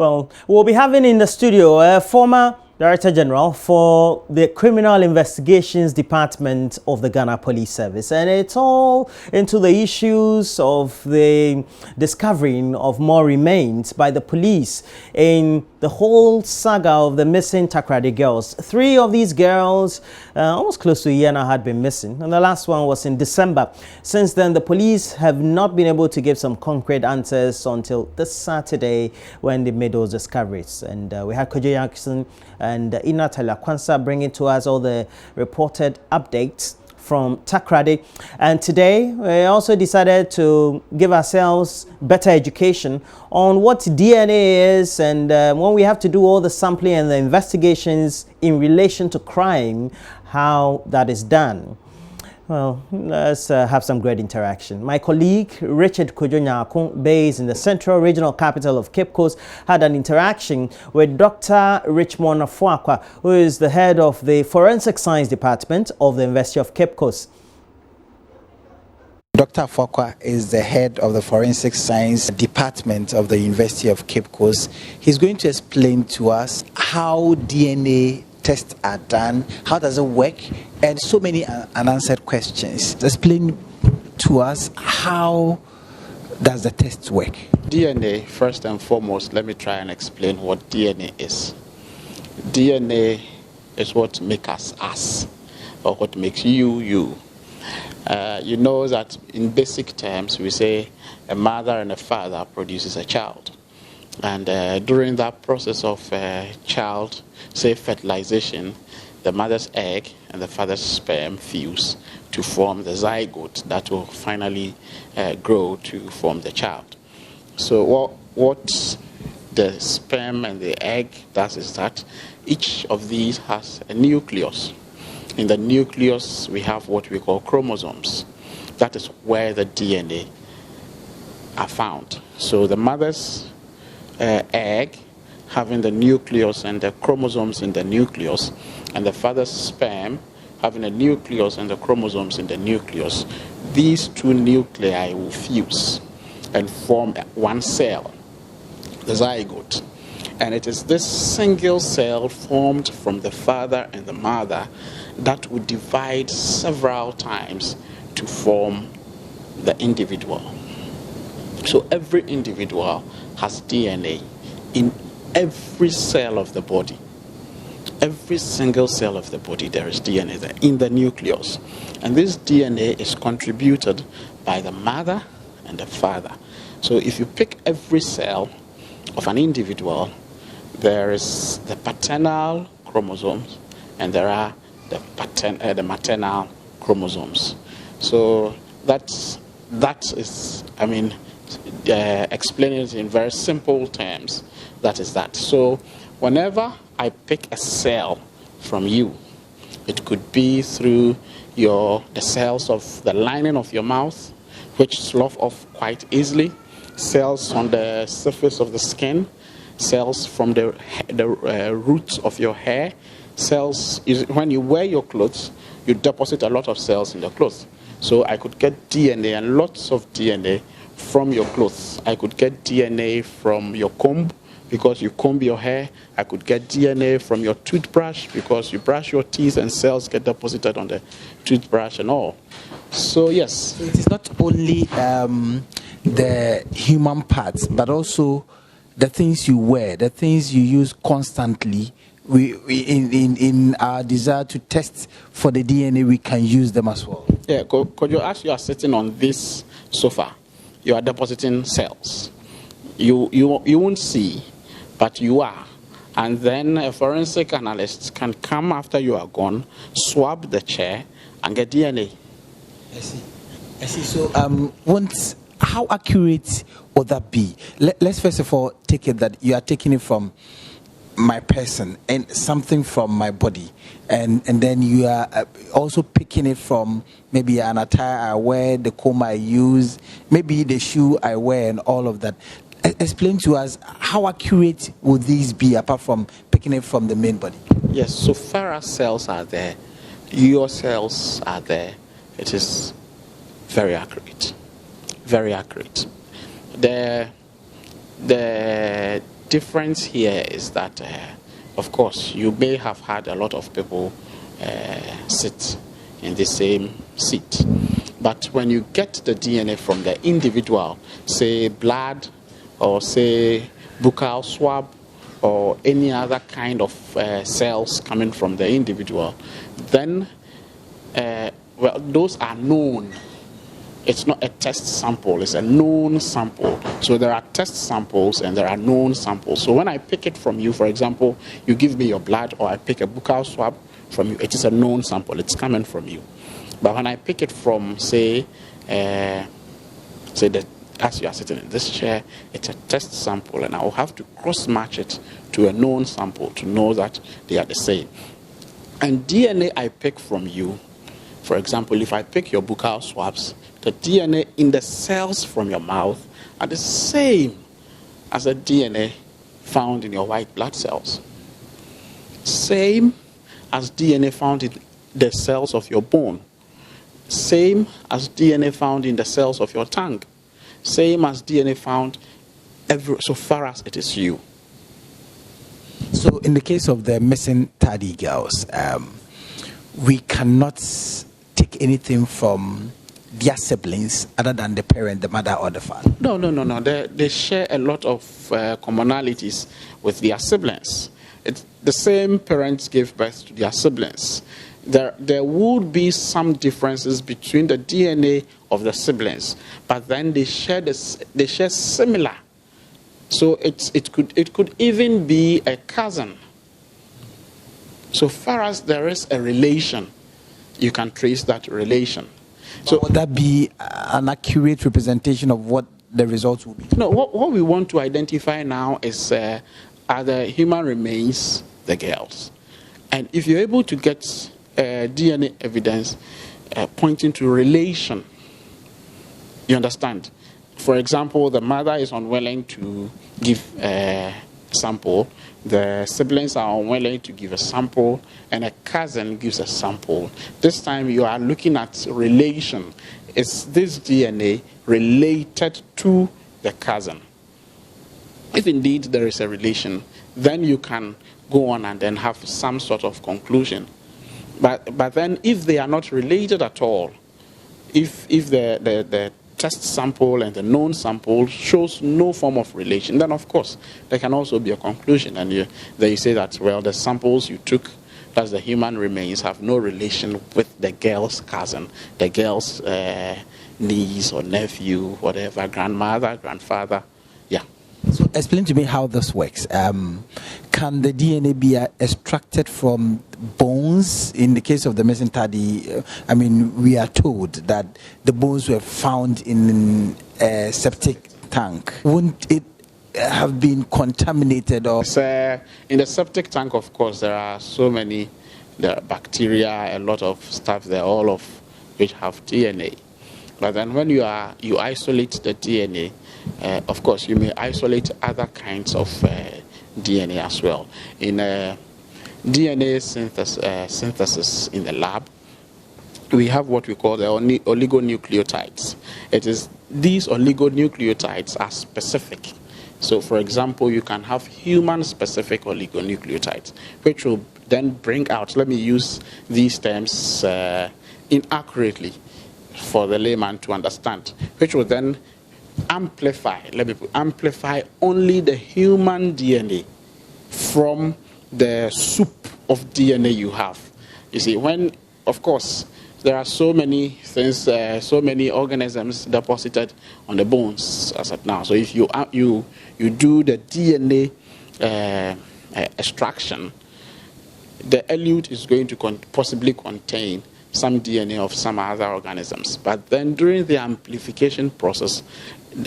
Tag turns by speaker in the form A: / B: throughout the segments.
A: Well, we'll be having in the studio a former Director General for the Criminal Investigations Department of the Ghana Police Service. And it's all into the issues of the discovering of more remains by the police in the whole saga of the missing Takoradi girls. 3 of these girls, almost close to a year now, had been missing. And the last one was in December. Since then, the police have not been able to give some concrete answers until this Saturday when they made those discoveries. And we had Kojo Jackson and Inatala Kwansa bringing to us all the reported updates from Takoradi. And today we also decided to give ourselves better education on what DNA is, and when we have to do all the sampling and the investigations in relation to crime, how that is done. Well, let's have some great interaction. My colleague, Richard Kojo, based in the Central Regional Capital of Cape Coast, had an interaction with Dr. Richmond Afoakwa, who is the head of the Forensic Science Department of the University of Cape Coast.
B: Dr. Afoakwa is the head of the Forensic Science Department of the University of Cape Coast. He's going to explain to us how DNA tests are done, how does it work, and so many unanswered questions. Explain to us, how does the test work?
C: DNA, first and foremost, let me try and explain what DNA is. DNA is what makes us us, or what makes you you. You know that in basic terms we say a mother and a father produces a child. And during that process of child, say fertilization, the mother's egg and the father's sperm fuse to form the zygote that will finally grow to form the child. So what the sperm and the egg does is that each of these has a nucleus. In the nucleus we have what we call chromosomes. That is where the DNA are found. So the mother's egg having the nucleus and the chromosomes in the nucleus, and the father's sperm having a nucleus and the chromosomes in the nucleus, these 2 nuclei will fuse and form one cell, the zygote. And it is this single cell formed from the father and the mother that will divide several times to form the individual. So every individual has DNA in every cell of the body. Every single cell of the body, there is DNA there in the nucleus. And this DNA is contributed by the mother and the father. So if you pick every cell of an individual, there is the paternal chromosomes and there are the maternal chromosomes. So that is, explaining it in very simple terms, that is that. So whenever I pick a cell from you, it could be through the cells of the lining of your mouth, which slough off quite easily, cells on the surface of the skin, cells from the roots of your hair, cells, when you wear your clothes, you deposit a lot of cells in the clothes. So I could get DNA and lots of DNA from your clothes. I could get DNA from your comb because you comb your hair. I could get DNA from your toothbrush because you brush your teeth and cells get deposited on the toothbrush and all. So yes.
B: So it is not only the human parts, but also the things you wear, the things you use constantly. We in our desire to test for the DNA, we can use them as well.
C: Yeah, could you as you are sitting on this sofa, you are depositing cells. You won't see, but you are. And then a forensic analyst can come after you are gone, swab the chair, and get DNA.
B: I see. So, how accurate would that be? Let's first of all take it that you are taking it from my person and something from my body, and then you are also picking it from maybe an attire I wear, the comb I use, maybe the shoe I wear, and all of that. Explain to us, how accurate would these be apart from picking it from the main body?
C: Yes, so far as cells are there, your cells are there, it is very accurate. Very accurate. The difference here is that, of course, you may have had a lot of people sit in the same seat. But when you get the DNA from the individual, say blood or say buccal swab or any other kind of cells coming from the individual, then well, those are known. It's not a test sample, it's a known sample. So there are test samples and there are known samples. So when I pick it from you, for example, you give me your blood or I pick a buccal swab from you, it is a known sample, it's coming from you. But when I pick it from, say as you are sitting in this chair, it's a test sample, and I will have to cross-match it to a known sample to know that they are the same. And DNA I pick from you, for example, if I pick your buccal swabs, the DNA in the cells from your mouth are the same as the DNA found in your white blood cells. Same as DNA found in the cells of your bone. Same as DNA found in the cells of your tongue. Same as DNA found so far as it is you.
B: So in the case of the missing Tadi girls, we cannot take anything from their siblings other than the parent, the mother or the father?
C: No. They share a lot of commonalities with their siblings. It's the same parents gave birth to their siblings. There would be some differences between the DNA of the siblings, but then they share similar. So it could even be a cousin. So far as there is a relation, you can trace that relation. So
B: would that be an accurate representation of what the results will be?
C: No, what we want to identify now is are the human remains the girls. And if you're able to get DNA evidence pointing to relation, you understand? For example, the mother is unwilling to give a sample, the siblings are unwilling to give a sample, and a cousin gives a sample. This time you are looking at relation. Is this DNA related to the cousin? If indeed there is a relation, then you can go on and then have some sort of conclusion. But then if they are not related at all, if the test sample and the known sample shows no form of relation, then of course there can also be a conclusion. And they say that, well, the samples you took, that's the human remains, have no relation with the girl's cousin, the girl's niece or nephew, whatever, grandmother, grandfather. Yeah.
B: So explain to me how this works. Can the DNA be extracted from bones? In the case of the missing Tadi, I mean, we are told that the bones were found in a septic tank. Wouldn't it have been contaminated? Or
C: in the septic tank, of course, there are so many bacteria, a lot of stuff there, all of which have DNA. But then when you isolate the DNA, of course, you may isolate other kinds of DNA as well. In DNA synthesis in the lab, we have what we call the oligonucleotides. It is these oligonucleotides are specific. So, for example, you can have human-specific oligonucleotides, which will then bring out, let me use these terms inaccurately for the layman to understand, which will then amplify only the human DNA from the soup of DNA you have. You see, when, of course, there are so many things, so many organisms deposited on the bones as of now. So if you do the DNA extraction, the elute is going to possibly contain some DNA of some other organisms. But then during the amplification process,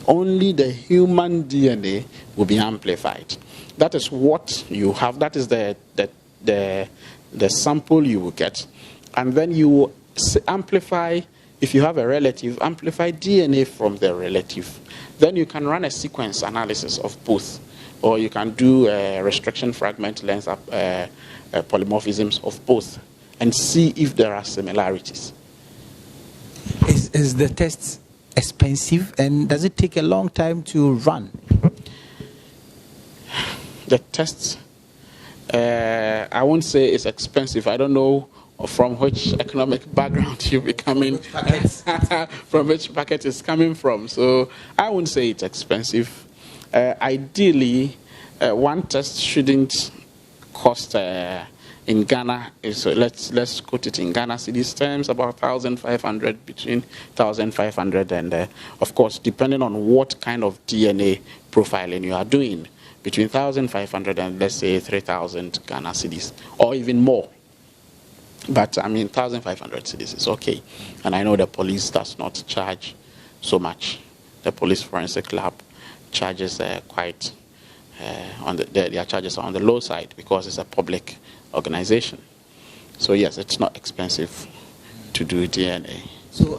C: only the human DNA will be amplified. That is what you have. That is the sample you will get. And then you will amplify, if you have a relative, amplify DNA from the relative. Then you can run a sequence analysis of both. Or you can do restriction fragment length polymorphisms of both and see if there are similarities.
B: Is the test expensive, and does it take a long time to run?
C: The tests, I won't say it's expensive. I don't know from which economic background you're becoming, from which packet it's coming from. So I won't say it's expensive. Ideally, one test shouldn't cost in Ghana, let's quote it in Ghana cedis terms, about 1,500, between 1,500 and, of course, depending on what kind of DNA profiling you are doing, between 1,500 and, let's say, 3,000 Ghana cedis, or even more. But, I mean, 1,500 cedis is okay. And I know the police does not charge so much. The police forensic lab charges quite, their charges are on the low side because it's a public organization. So yes, it's not expensive to do DNA.
B: So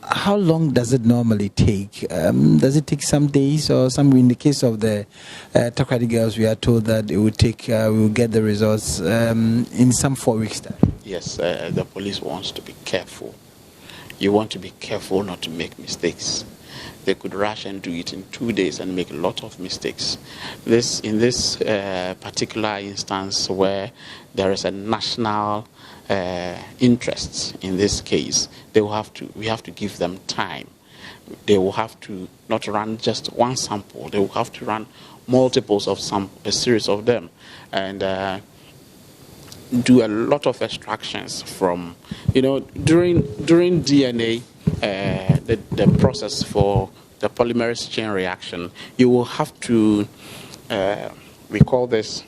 B: how long does it normally take? Does it take some days or some? In the case of the Takoradi girls, we are told that it would take, we will get the results in some 4 weeks time.
C: Yes, the police wants to be careful. You want to be careful not to make mistakes. They could rush and do it in 2 days and make a lot of mistakes. In this particular instance where there is a national interest in this case, we have to give them time. They will have to not run just one sample. They will have to run multiples of a series of them, and do a lot of extractions from, during DNA. The process for the polymerase chain reaction, you will have to, we call this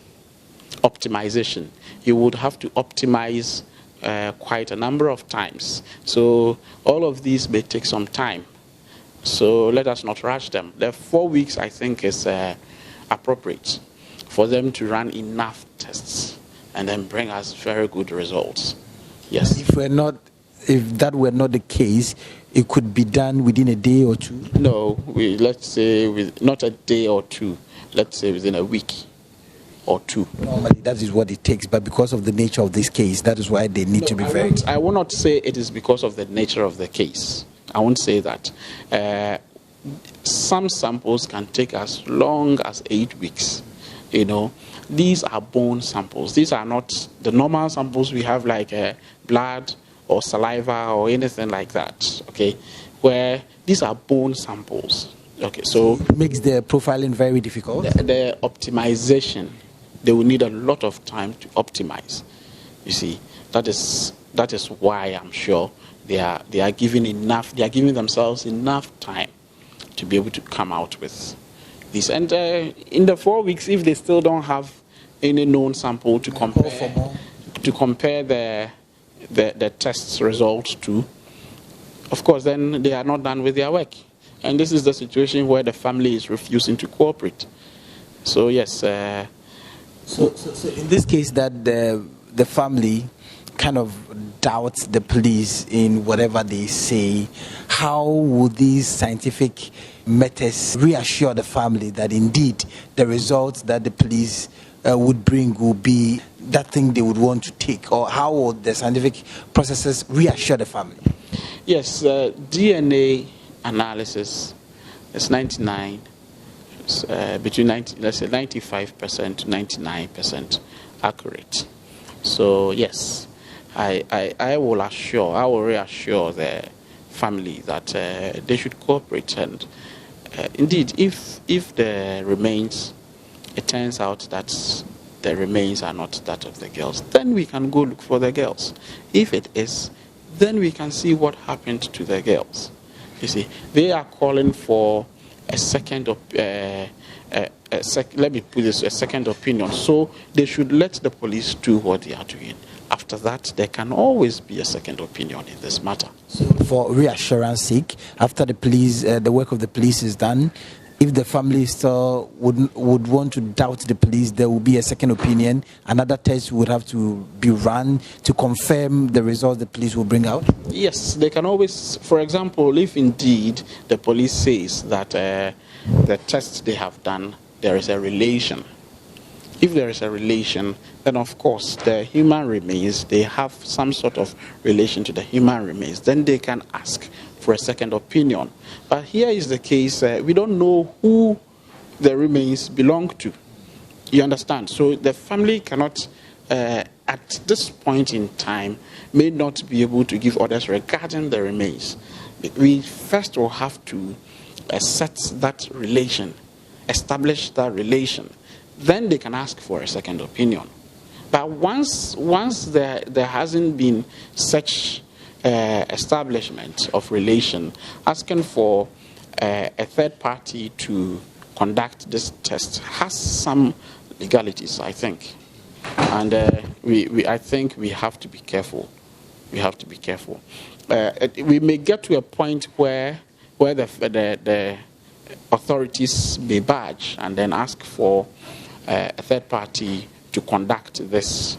C: optimization. You would have to optimize quite a number of times. So all of these may take some time. So let us not rush them. The 4 weeks, I think, is appropriate for them to run enough tests and then bring us very good results. Yes.
B: If that were not the case, it could be done within a day or two?
C: No, let's say not a day or two. Let's say within a week or two.
B: Normally, that is what it takes, but because of the nature of this case, that is why they need to be very...
C: I will not say it is because of the nature of the case. I won't say that. Some samples can take as long as 8 weeks. These are bone samples. These are not the normal samples we have, like blood or saliva or anything like that, okay, where these are bone samples. Okay, so
B: it makes the profiling very difficult.
C: The optimization, they will need a lot of time to optimize. You see, that is why I'm sure they are giving themselves enough time to be able to come out with this. And in the 4 weeks, if they still don't have any known sample to compare the test's results to, of course, then they are not done with their work. And this is the situation where the family is refusing to cooperate. So yes.
B: So in this case, that the family kind of doubts the police in whatever they say, how would these scientific methods reassure the family that indeed the results that the police would bring will be that thing they would want to take? Or how would the scientific processes reassure the family?
C: Yes, DNA analysis is 99, between 90, let's say 95% to 99% accurate. So yes, I will reassure the family that they should cooperate. And indeed, if the remains, it turns out that the remains are not that of the girls, then we can go look for the girls. If it is, then we can see what happened to the girls. You see, they are calling for a second, let me put this, a second opinion. So they should let the police do what they are doing. After that, there can always be a second opinion in this matter.
B: So for reassurance sake, after the police, the work of the police is done, if the family still would want to doubt the police, there will be a second opinion. Another test would have to be run to confirm the results the police will bring out?
C: Yes, they can always, for example, if indeed the police says that the tests they have done, there is a relation. If there is a relation, then of course the human remains, they have some sort of relation to the human remains. Then they can ask for a second opinion. But here is the case, we don't know who the remains belong to. You understand? So the family cannot, at this point in time, may not be able to give orders regarding the remains. We first will have to set that relation, establish that relation. Then they can ask for a second opinion. But once there hasn't been such establishment of relation, asking for a third party to conduct this test has some legalities, I think. And I think we have to be careful. We have to be careful. We may get to a point where the authorities may budge and then ask for a third party to conduct this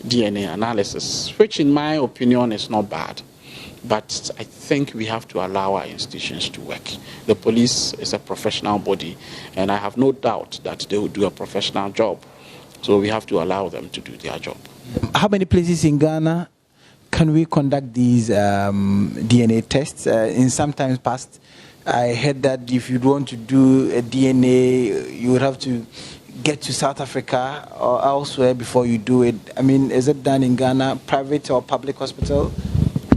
C: DNA analysis, which in my opinion is not bad. But I think we have to allow our institutions to work. The police is a professional body, and I have no doubt that they will do a professional job. So we have to allow them to do their job.
B: How many places in Ghana can we conduct these DNA tests? In some times past, I heard that if you want to do a DNA, you would have to get to South Africa or elsewhere before you do it. I mean, is it done in Ghana, private or public hospital?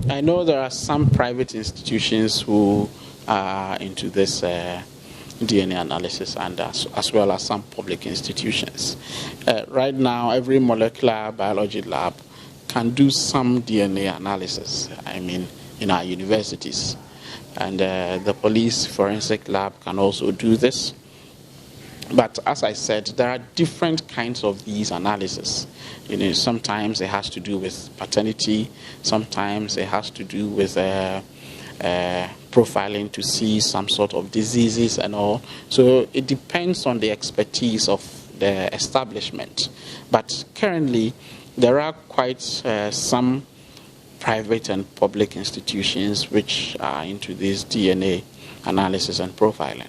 C: I know there are some private institutions who are into this DNA analysis, and as well as some public institutions. Right now, every molecular biology lab can do some DNA analysis, I mean, in our universities. And the police forensic lab can also do this. But as I said, there are different kinds of these analyses. You know, sometimes it has to do with paternity. Sometimes it has to do with profiling to see some sort of diseases and all. So it depends on the expertise of the establishment. But currently, there are quite some private and public institutions which are into this DNA analysis and profiling.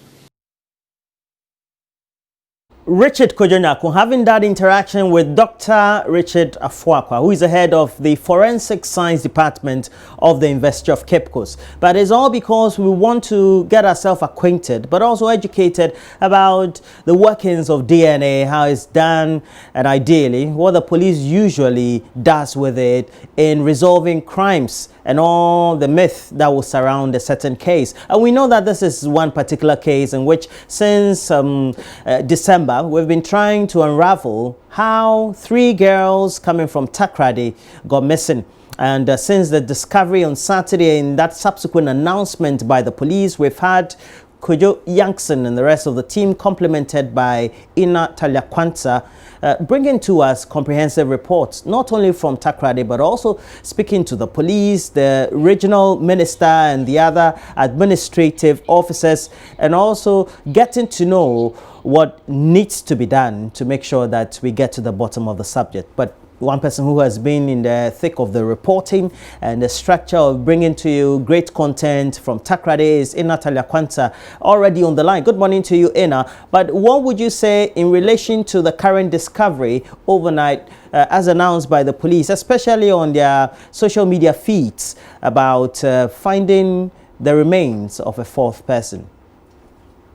A: Richard Kojonyaku having that interaction with Dr. Richard Afoakwa, who is the head of the Forensic Science Department of the University of Cape Coast. But it's all because we want to get ourselves acquainted, but also educated about the workings of DNA, how it's done, and ideally what the police usually does with it in resolving crimes and all the myth that will surround a certain case. And we know that this is one particular case in which since December, we've been trying to unravel how 3 girls coming from Takrady got missing. And since the discovery on Saturday and that subsequent announcement by the police, we've had Kojo Yankson and the rest of the team, complemented by Ina Talyakwanta, bringing to us comprehensive reports, not only from Takrady, but also speaking to the police, the regional minister and the other administrative officers, and also getting to know what needs to be done to make sure that we get to the bottom of the subject. But one person who has been in the thick of the reporting and the structure of bringing to you great content from Takrady is Ina Talyakwanta, already on the line. Good morning to you, Ina. But what would you say in relation to the current discovery overnight as announced by the police, especially on their social media feeds, about finding the remains of a 4th person?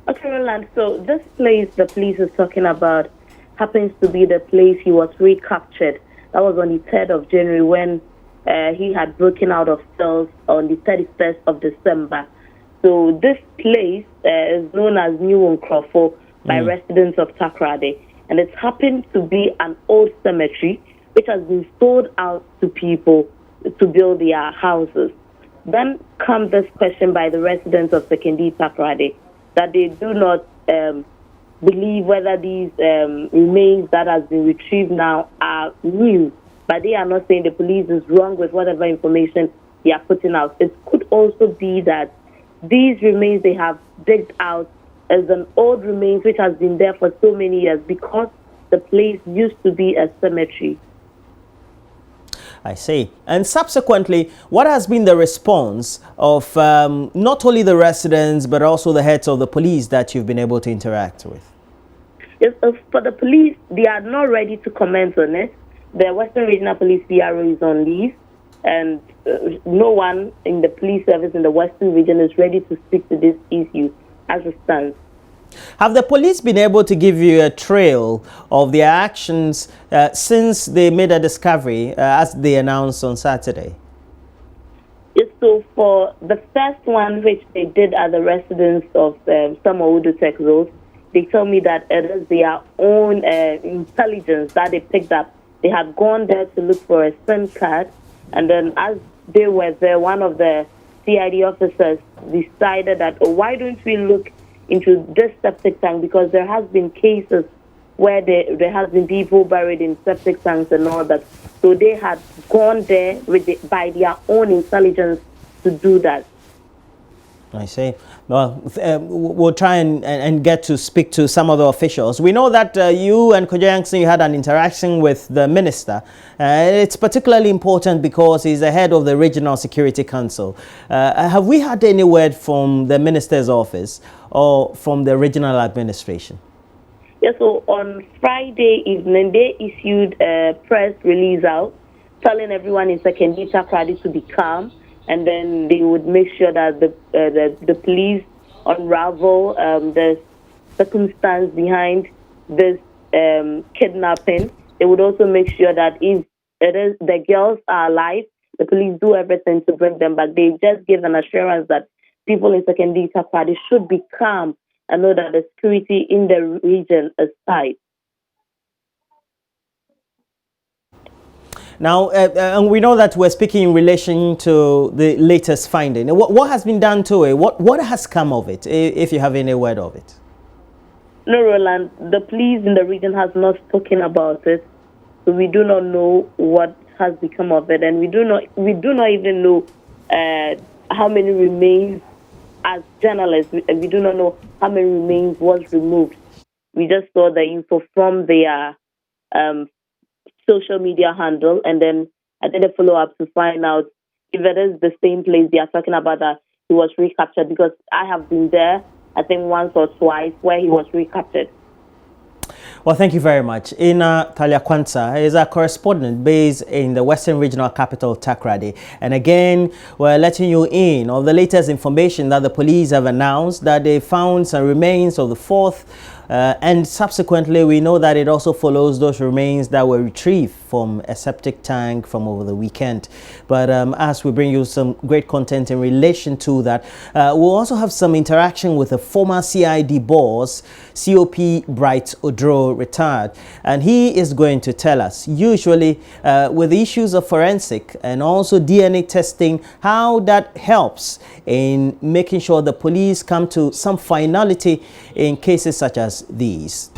D: Okay, Roland, so this place the police is talking about happens to be the place he was recaptured. That was on the 3rd of January when he had broken out of cells on the 31st of December. So this place is known as New Nkrofo by residents of Takrady. And it's happened to be an old cemetery which has been sold out to people to build their houses. Then comes this question by the residents of Sekondi Takrady that they do not believe whether these remains that has been retrieved now are new, but they are not saying the police is wrong with whatever information they are putting out. It could also be that these remains they have digged out as an old remains which has been there for so many years because the place used to be a cemetery.
A: I see. And subsequently, what has been the response of not only the residents, but also the heads of the police that you've been able to interact with?
D: Yes, for the police, they are not ready to comment on it. The Western Regional Police PRO is on leave, and no one in the police service in the Western region is ready to speak to this issue as it stands.
A: Have the police been able to give you a trail of their actions since they made a discovery, as they announced on Saturday?
D: Yes, so for the first one, which they did at the residence of Samoa Tech Road, they told me that it is their own intelligence that they picked up. They had gone there to look for a SIM card, and then as they were there, one of the CID officers decided that, oh, why don't we look into this septic tank, because there has been cases where there has been people buried in septic tanks and all that. So they had gone there by their own intelligence to do that.
A: I see. Well, we'll try and get to speak to some of the officials. We know that you and Kojo Yankson, you had an interaction with the minister. It's particularly important because he's the head of the Regional Security Council. Have we had any word from the minister's office or from the regional administration?
D: Yes, so on Friday evening, they issued a press release out telling everyone in Secondary Takrady to be calm, and then they would make sure that the police unravel the circumstance behind this kidnapping. They would also make sure that if the girls are alive, the police do everything to bring them back. They just give an assurance that people in Secondary Takrady should be calm and know that the security in the region is tight.
A: Now, and we know that we're speaking in relation to the latest finding. What has been done to it? What has come of it, if you have any word of it?
D: No, Roland, the police in the region has not spoken about it. So we do not know what has become of it, and we do not even know how many remains. As journalists, we do not know how many remains was removed. We just saw the info from their social media handle, and then I did a follow-up to find out if it is the same place they are talking about that he was recaptured, because I have been there, I think once or twice, where he was recaptured.
A: Well, thank you very much. Ina Talia is a correspondent based in the Western Regional Capital, Takrady. And again, we're letting you in on the latest information that the police have announced that they found some remains of the fourth. And subsequently, we know that it also follows those remains that were retrieved from a septic tank from over the weekend. But as we bring you some great content in relation to that, we'll also have some interaction with a former CID boss, COP Bright Odro, retired. And he is going to tell us, usually with the issues of forensic and also DNA testing, how that helps in making sure the police come to some finality in cases such as these.